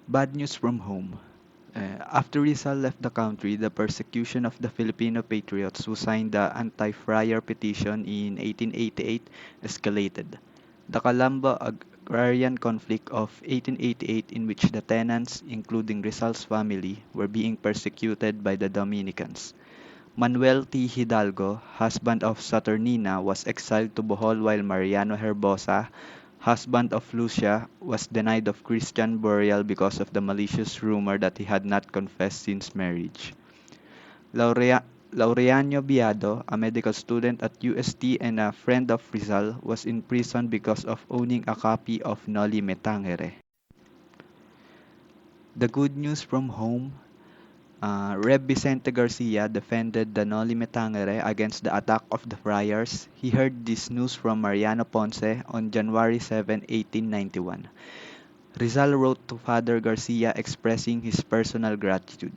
Bad news from home. After Rizal left the country, the persecution of the Filipino patriots who signed the anti-Friar petition in 1888 escalated. The Calamba agrarian conflict of 1888, in which the tenants, including Rizal's family, were being persecuted by the Dominicans. Manuel T. Hidalgo, husband of Saturnina, was exiled to Bohol while Mariano Herbosa, husband of Lucia, was denied of Christian burial because of the malicious rumor that he had not confessed since marriage. Laurea- Laureano Biado, a medical student at UST and a friend of Rizal, was in prison because of owning a copy of Noli Me Tangere. The good news from home. Rev. Vicente Garcia defended the Noli Me Tangere against the attack of the friars. He heard this news from Mariano Ponce on January 7, 1891. Rizal wrote to Father Garcia expressing his personal gratitude.